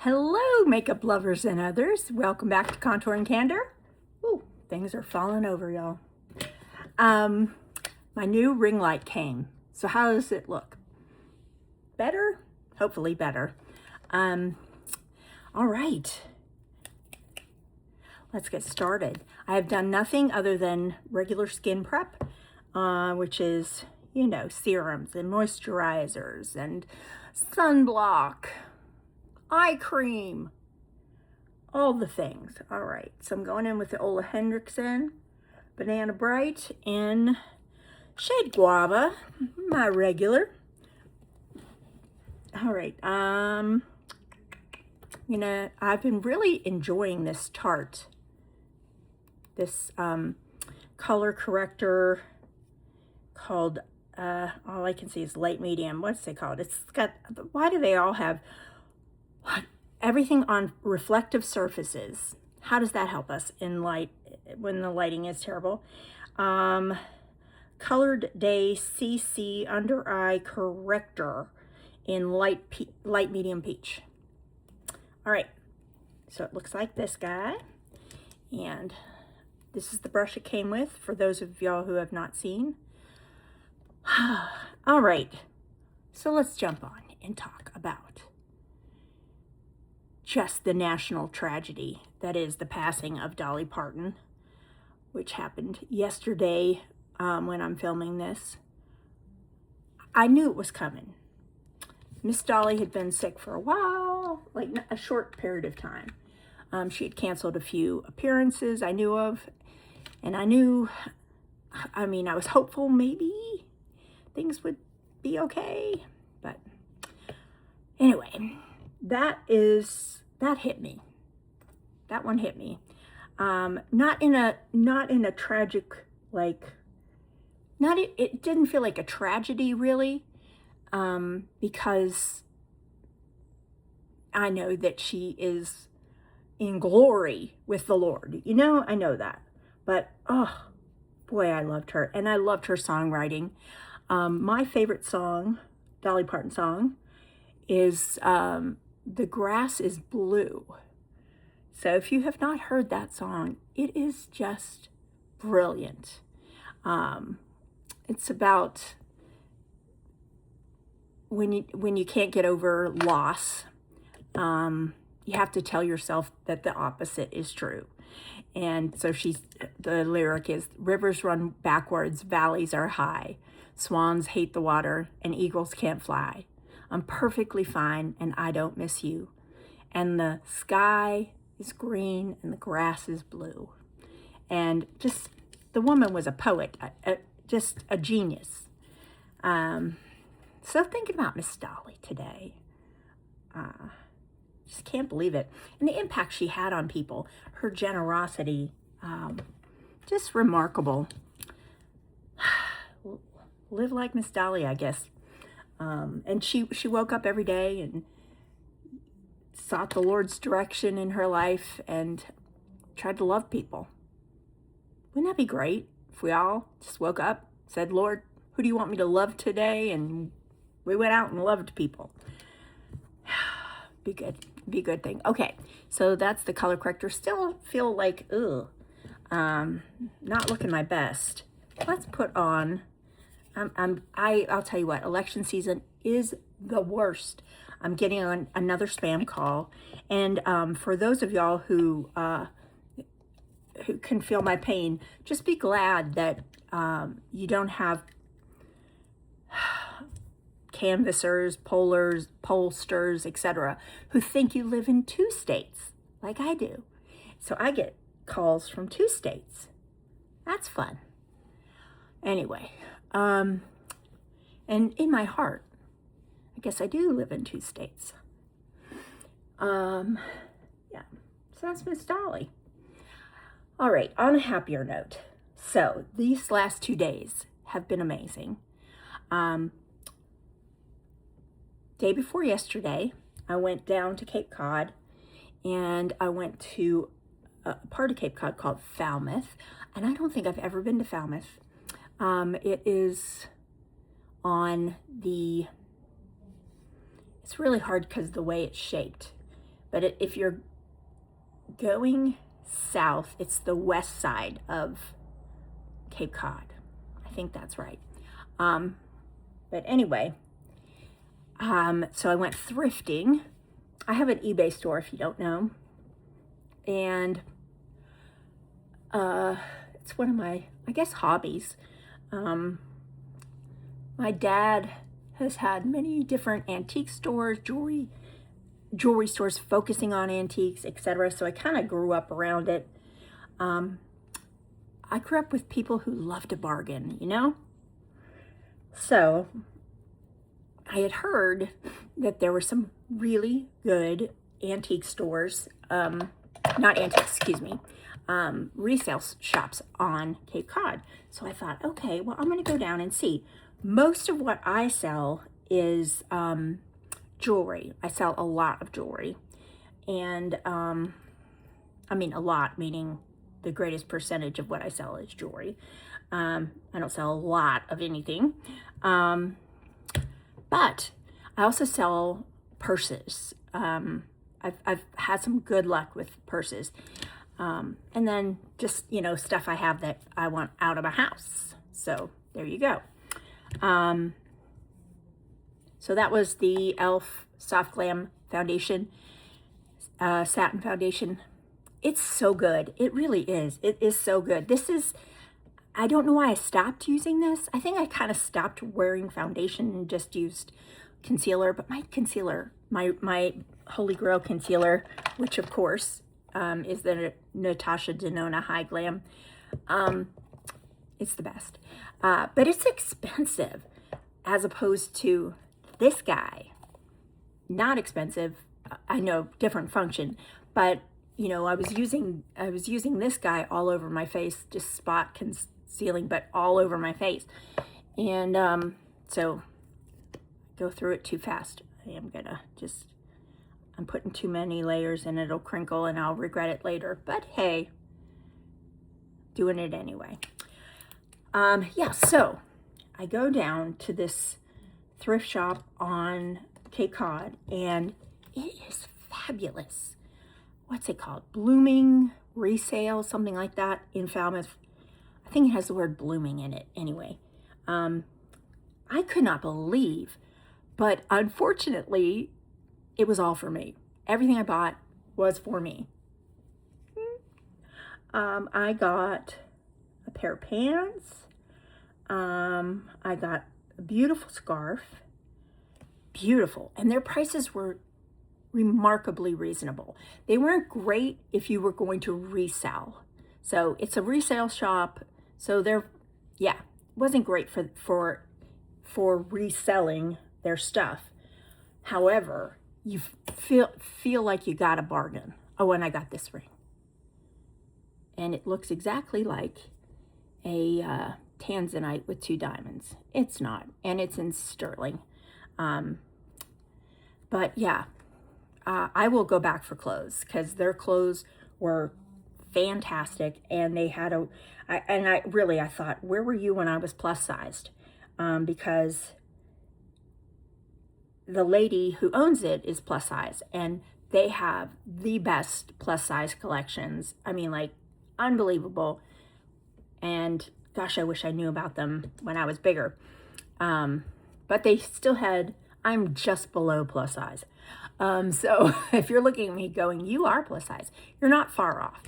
Hello, makeup lovers and others. Welcome back to Contour and Candor. Ooh, things are falling over, y'all. My new ring light came. So how does it look? Better? Hopefully better. All right. Let's get started. I have done nothing other than regular skin prep, which is, serums and moisturizers and sunblock, eye cream, all the things. All right, so I'm going in with the Ola Hendrickson Banana Bright in shade Guava, my regular. All right, I've been really enjoying this Tarte, this color corrector called, all I can see is light medium. What's it called? It's got, why do they all have everything on reflective surfaces? How does that help us in light when the lighting is terrible? Colored Day CC Under Eye Corrector in light medium peach. All right, so it looks like this guy, and this is the brush it came with for those of y'all who have not seen. All right, so let's jump on and talk about just the national tragedy that is the passing of Dolly Parton, which happened yesterday when I'm filming this. I knew it was coming. Miss Dolly had been sick for a while, like a short period of time. She had canceled a few appearances I knew of, and I was hopeful maybe things would be okay, but anyway, that hit me. That one hit me. Not in a tragic, it didn't feel like a tragedy really, because I know that she is in glory with the Lord. I know that. But, oh, boy, I loved her. And I loved her songwriting. My favorite song, Dolly Parton song, is The Grass is Blue. So if you have not heard that song, it is just brilliant. It's about when you can't get over loss, you have to tell yourself that the opposite is true. And so the lyric is, rivers run backwards, valleys are high, swans hate the water, and eagles can't fly. I'm perfectly fine, and I don't miss you. And the sky is green, and the grass is blue. And just, the woman was a poet, just a genius. So thinking about Miss Dolly today, just can't believe it. And the impact she had on people, her generosity, just remarkable. Live like Miss Dolly, I guess. And she woke up every day and sought the Lord's direction in her life and tried to love people. Wouldn't that be great if we all just woke up, said, Lord, who do you want me to love today? And we went out and loved people. Be good. Be a good thing. Okay, so that's the color corrector. Still feel like, not looking my best. Let's put on, I'll tell you what, election season is the worst. I'm getting on another spam call. And for those of y'all who can feel my pain, just be glad that you don't have canvassers, pollsters, etc., who think you live in 2 states, like I do. So I get calls from 2 states. That's fun. Anyway, and in my heart, I guess I do live in 2 states. Yeah, so that's Miss Dolly. All right, on a happier note. So these last 2 days have been amazing. Day before yesterday, I went down to Cape Cod, and I went to a part of Cape Cod called Falmouth, and I don't think I've ever been to Falmouth. It is on the, it's really hard because the way it's shaped, But if you're going south, it's the west side of Cape Cod. I think that's right. But anyway, so I went thrifting. I have an eBay store, if you don't know. And it's one of my, I guess, hobbies. My dad has had many different antique stores, jewelry stores focusing on antiques, etc. So I kind of grew up around it. I grew up with people who love to bargain, you know? So I had heard that there were some really good antique stores, not antiques, excuse me, resale shops on Cape Cod. So I thought, okay, well, I'm going to go down and see. Most of what I sell is jewelry. I sell a lot of jewelry. And I mean a lot, meaning the greatest percentage of what I sell is jewelry. I don't sell a lot of anything. But I also sell purses. I've had some good luck with purses. And then just, you know, stuff I have that I want out of my house. So there you go. So that was the e.l.f. Soft Glam Foundation, Satin Foundation. It's so good. It really is. It is so good. This is, I don't know why I stopped using this. I think I kind of stopped wearing foundation and just used concealer. But my concealer, my Holy Grail concealer, which of course is the Natasha Denona High Glam. It's the best. But it's expensive as opposed to this guy. Not expensive. I know, different function, but you know, I was using this guy all over my face, just spot concealing, but all over my face. And so go through it too fast. I'm putting too many layers and it'll crinkle and I'll regret it later. But hey, doing it anyway. Yeah, so I go down to this thrift shop on Cape Cod and it is fabulous. What's it called? Blooming Resale, something like that in Falmouth. I think it has the word blooming in it anyway. I could not believe, but unfortunately, it was all for me. Everything I bought was for me. I got a pair of pants. I got a beautiful scarf. Beautiful. And their prices were remarkably reasonable. They weren't great if you were going to resell. So it's a resale shop. So it wasn't great for reselling their stuff. However, you feel like you got a bargain. Oh, and I got this ring. And it looks exactly like a tanzanite with 2 diamonds. It's not, and it's in sterling. But yeah, I will go back for clothes because their clothes were fantastic, and they had I thought, where were you when I was plus sized? Because the lady who owns it is plus size, and they have the best plus size collections. I mean, like, unbelievable. And gosh, I wish I knew about them when I was bigger. But they still had, I'm just below plus size. So if you're looking at me going, you are plus size, you're not far off.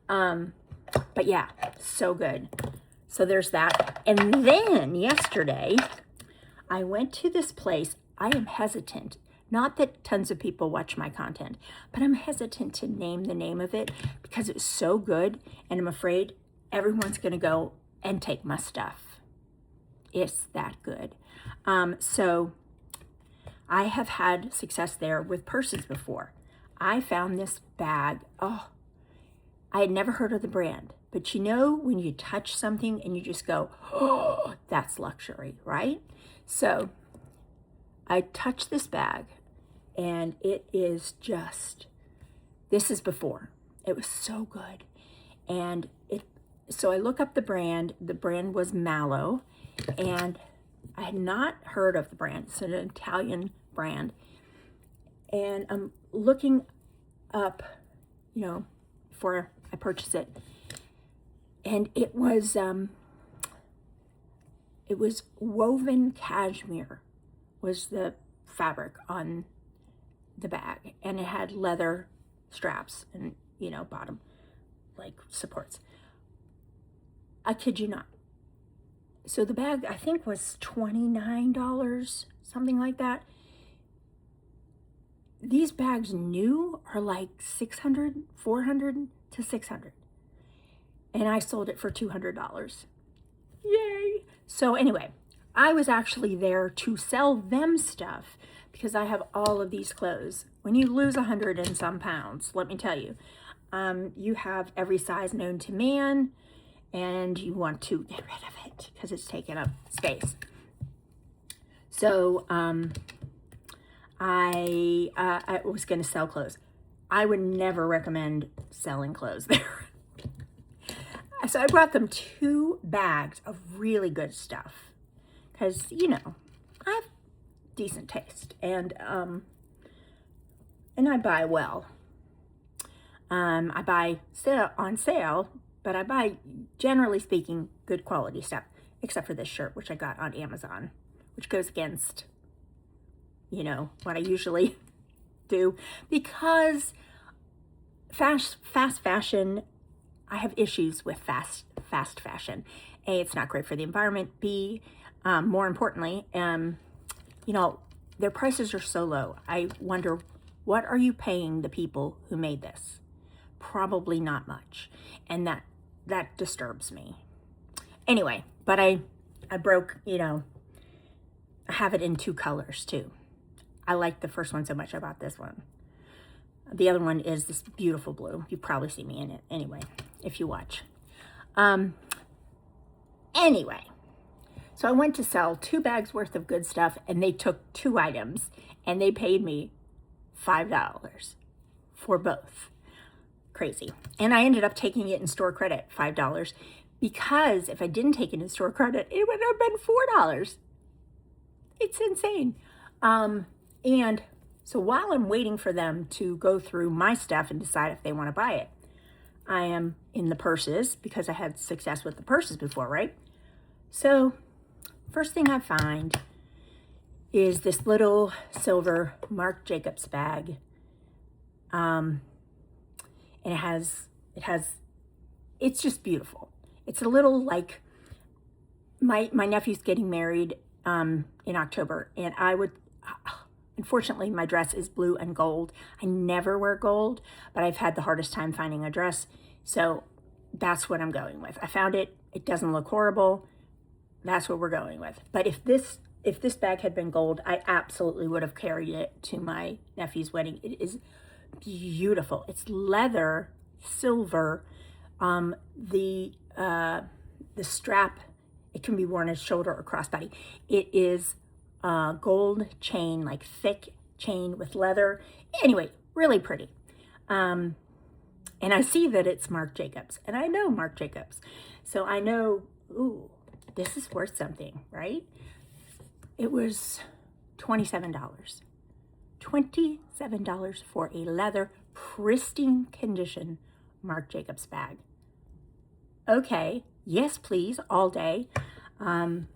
But yeah, so good. So there's that. And then yesterday, I went to this place. I am hesitant, not that tons of people watch my content, but I'm hesitant to name the name of it because it's so good, and I'm afraid everyone's going to go and take my stuff. It's that good. So I have had success there with purses before. I found this bag. Oh, I had never heard of the brand, but you know when you touch something and you just go, oh, that's luxury, right? So I touched this bag and it is just, this is before. It was so good. And so I look up the brand was Mallow, and I had not heard of the brand. It's an Italian brand. And I'm looking up, you know, before I purchased it. And it was woven cashmere was the fabric on the bag. And it had leather straps and, you know, bottom, like, supports. I kid you not. So the bag, I think, was $29, something like that. These bags new are like $600, $400 to $600. And I sold it for $200. Yay! So anyway, I was actually there to sell them stuff because I have all of these clothes. When you lose 100 and some pounds, let me tell you, you have every size known to man, and you want to get rid of it because it's taking up space. So I was going to sell clothes. I would never recommend selling clothes there. So I brought them 2 bags of really good stuff because, you know, I have decent taste, and I buy well. I buy on sale, but I buy, generally speaking, good quality stuff, except for this shirt, which I got on Amazon, which goes against, you know, what I usually do, because fast fashion, I have issues with fast fashion. A, it's not great for the environment. B, more importantly, you know, their prices are so low. I wonder, what are you paying the people who made this? Probably not much. And that disturbs me. Anyway, but I broke, you know, I have it in 2 colors too. I like the first one so much I bought this one. The other one is this beautiful blue. You probably see me in it anyway, if you watch. Anyway, so I went to sell 2 bags worth of good stuff, and they took 2 items, and they paid me $5 for both. Crazy. And I ended up taking it in store credit, $5, because if I didn't take it in store credit, it would have been $4. It's insane. And so while I'm waiting for them to go through my stuff and decide if they want to buy it, I am in the purses because I had success with the purses before, right? So first thing I find is this little silver Marc Jacobs bag. And it's just beautiful. It's a little like, my nephew's getting married in October, and unfortunately, my dress is blue and gold. I never wear gold, but I've had the hardest time finding a dress. So that's what I'm going with. I found it. It doesn't look horrible. That's what we're going with. But if this bag had been gold, I absolutely would have carried it to my nephew's wedding. It is beautiful. It's leather, silver. The strap, it can be worn as shoulder or crossbody. It is gold chain, like thick chain with leather. Anyway, really pretty. And I see that it's Marc Jacobs, and I know Marc Jacobs. So I know, ooh, this is worth something, right? It was $27. $27 for a leather, pristine condition Marc Jacobs bag. Okay, yes, please, all day.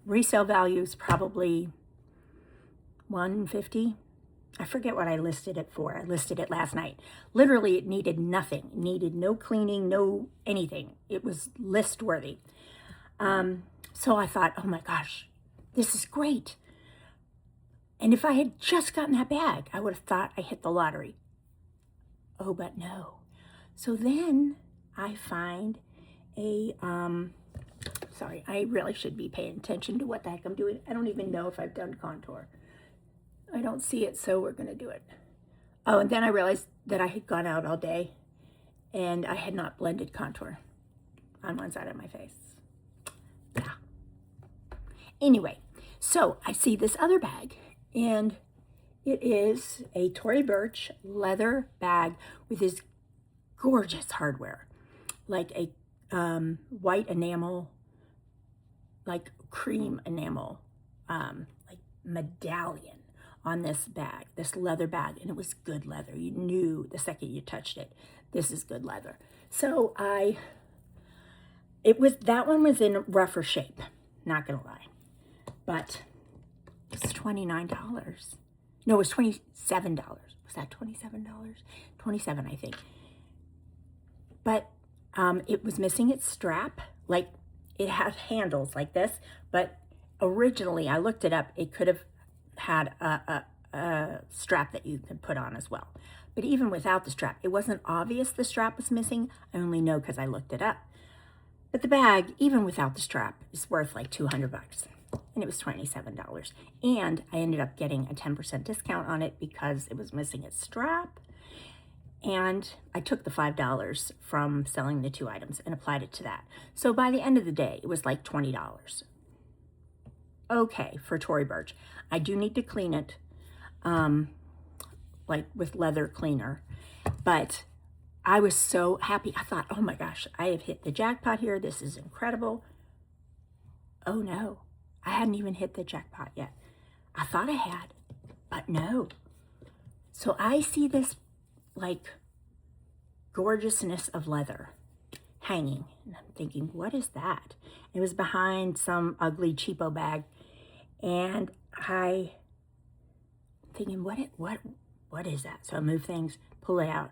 Resale value is probably $150. I forget what I listed it for. I listed it last night. Literally, it needed nothing. It needed no cleaning, no anything. It was list worthy. So I thought, oh my gosh, this is great. And if I had just gotten that bag, I would have thought I hit the lottery. Oh, but no. So then I find a, sorry, I really should be paying attention to what the heck I'm doing. I don't even know if I've done contour. I don't see it, so we're going to do it. Oh, and then I realized that I had gone out all day and I had not blended contour on one side of my face. Yeah. Anyway, so I see this other bag, and it is a Tory Burch leather bag with this gorgeous hardware, like a white enamel, like cream enamel, like medallion on this bag, this leather bag, and it was good leather. You knew the second you touched it, this is good leather. So that one was in rougher shape, not gonna lie, but it's $29. No, it was $27. Was that $27? $27, I think. But it was missing its strap. Like, it had handles like this, but originally I looked it up, it could have had a strap that you could put on as well. But even without the strap, it wasn't obvious the strap was missing. I only know because I looked it up. But the bag, even without the strap, is worth like $200, and it was $27. And I ended up getting a 10% discount on it because it was missing its strap. And I took the $5 from selling the 2 items and applied it to that. So by the end of the day, it was like $20. Okay, for Tory Burch. I do need to clean it, like with leather cleaner, but I was so happy. I thought, oh my gosh, I have hit the jackpot here. This is incredible. Oh no, I hadn't even hit the jackpot yet. I thought I had, but no. So I see this like gorgeousness of leather hanging, and I'm thinking, what is that? It was behind some ugly cheapo bag, and I'm thinking, what is that? So I move things, pull it out.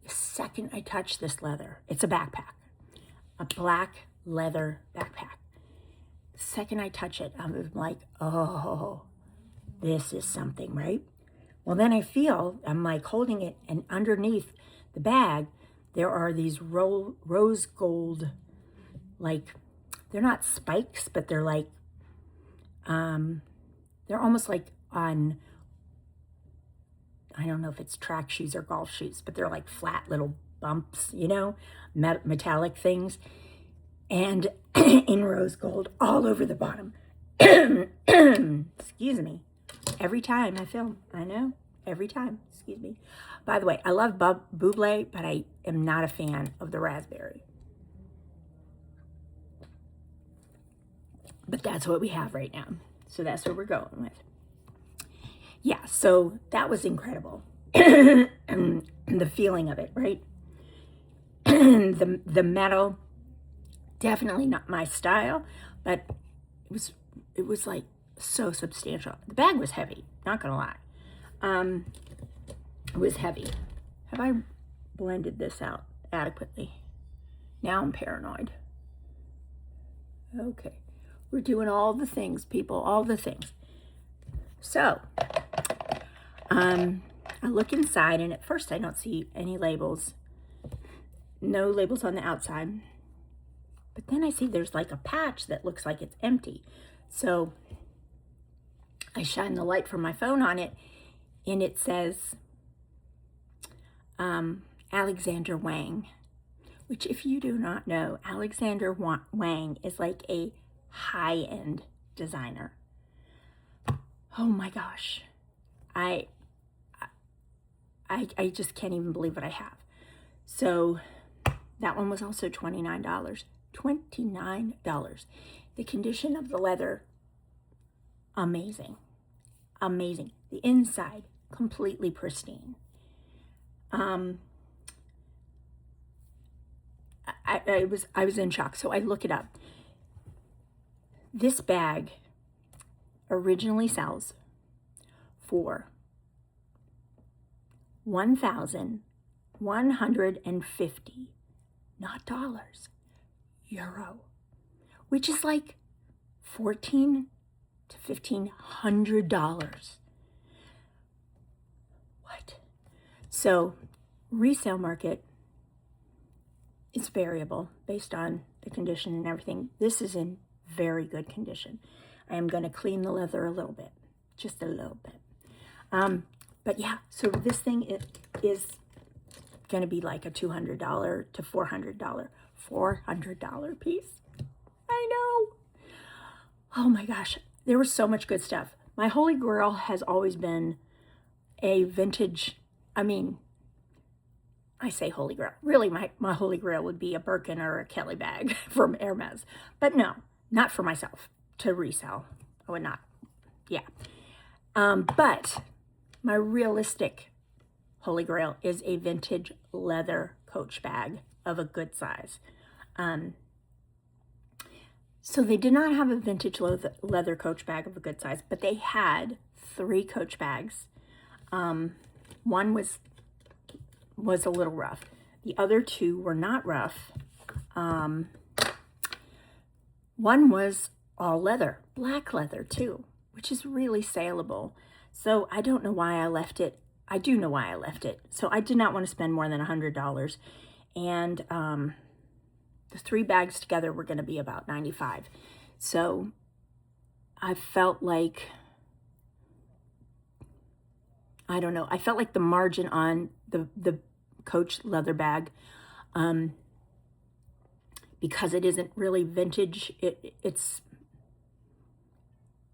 The second I touch this leather, it's a backpack, a black leather backpack. The second I touch it, I'm like, oh, this is something, right? Well, then I'm like holding it, and underneath the bag, there are these rose gold, like, they're not spikes, but they're like, they're almost like on, I don't know if it's track shoes or golf shoes, but they're like flat little bumps, you know, metallic things, and in rose gold all over the bottom. Excuse me. Every time I film, I know, every time, excuse me. By the way, I love Buble, but I am not a fan of the raspberry. But that's what we have right now. So that's what we're going with. Yeah, so that was incredible. And the feeling of it, right? the metal, definitely not my style, but it was like so substantial. The bag was heavy, not gonna lie. It was heavy. Have I blended this out adequately? Now I'm paranoid. Okay, we're doing all the things, people, all the things. So, I look inside, and at first I don't see any labels. No labels on the outside. But then I see there's like a patch that looks like it's empty. So I shine the light from my phone on it, and it says Alexander Wang, which, if you do not know, Alexander Wang is like a high-end designer. Oh my gosh. I just can't even believe what I have. So that one was also $29. $29. The condition of the leather, amazing. Amazing. The inside, completely pristine. I was in shock. So I look it up. This bag originally sells for $1,150, not dollars, euro, which is like $1,400 to $1,500. What? So resale market is variable based on the condition and everything. This is in very good condition. I am going to clean the leather a little bit, just a little bit. But yeah, so this thing is going to be like a $200 to $400 piece. I know. Oh my gosh, there was so much good stuff. My holy grail has always been a vintage, I mean, I say holy grail. Really, my holy grail would be a Birkin or a Kelly bag from Hermes. But no, not for myself, to resell. I would not. Yeah. But my realistic Holy Grail is a vintage leather Coach bag of a good size. So they did not have a vintage leather Coach bag of a good size, but they had 3 Coach bags. One was a little rough. The other 2 were not rough. One was all leather, black leather too, which is really saleable. So I don't know why I left it. I do know why I left it. So I did not want to spend more than $100. And the 3 bags together were going to be about $95. So I felt like, I don't know, I felt like the margin on the Coach leather bag, because it isn't really vintage, it's,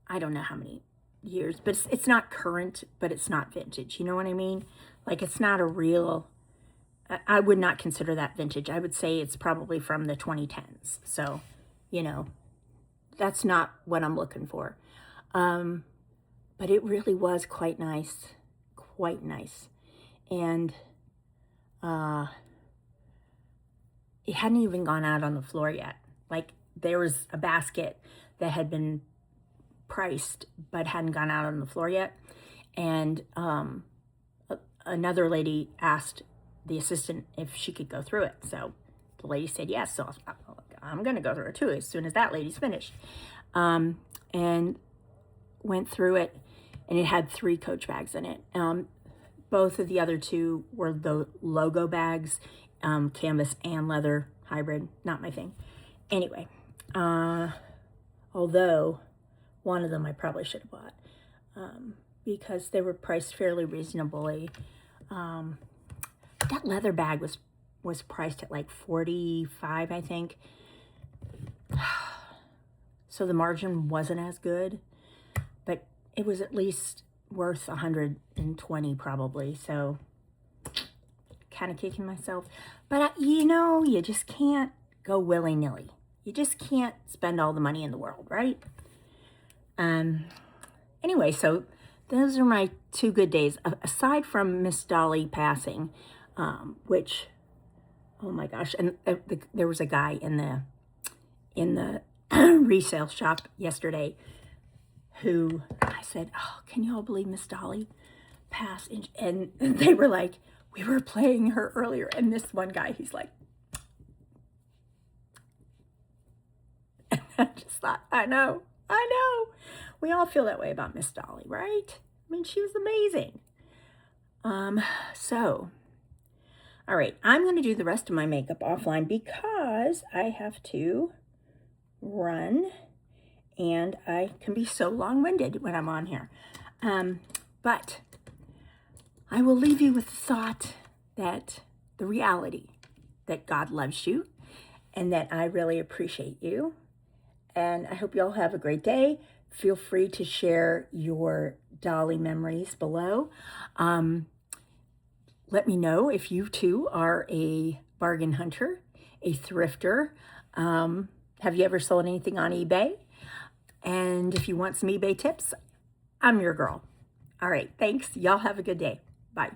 I don't know how many years, but it's not current, but it's not vintage. You know what I mean? Like, it's not a real, I would not consider that vintage. I would say it's probably from the 2010s. So, you know, that's not what I'm looking for. But it really was quite nice, quite nice. And it hadn't even gone out on the floor yet. Like, there was a basket that had been priced but hadn't gone out on the floor yet. And another lady asked the assistant if she could go through it. So the lady said yes. So I'm going to go through it too as soon as that lady's finished. And went through it, and it had 3 Coach bags in it. Both of the other 2 were the logo bags, canvas and leather hybrid. Not my thing. Anyway, although one of them I probably should have bought, because they were priced fairly reasonably. That leather bag was priced at like $45, I think. So the margin wasn't as good, but it was at least worth $120 probably. So kind of kicking myself. But you know, you just can't go willy-nilly. You just can't spend all the money in the world, right? Anyway, so those are my 2 good days, aside from Miss Dolly passing, which, oh my gosh, and there was a guy in the resale shop yesterday who I said, oh, can you all believe Miss Dolly passed? And they were like, we were playing her earlier, and this one guy, he's like, and I just thought, I know. We all feel that way about Miss Dolly, right? I mean, she was amazing. So, all right, I'm going to do the rest of my makeup offline because I have to run, and I can be so long-winded when I'm on here. But I will leave you with the thought that the reality that God loves you and that I really appreciate you. And I hope you all have a great day. Feel free to share your Dolly memories below. Let me know if you too are a bargain hunter, a thrifter. Have you ever sold anything on eBay? And if you want some eBay tips, I'm your girl. All right, thanks. Y'all have a good day. Bye.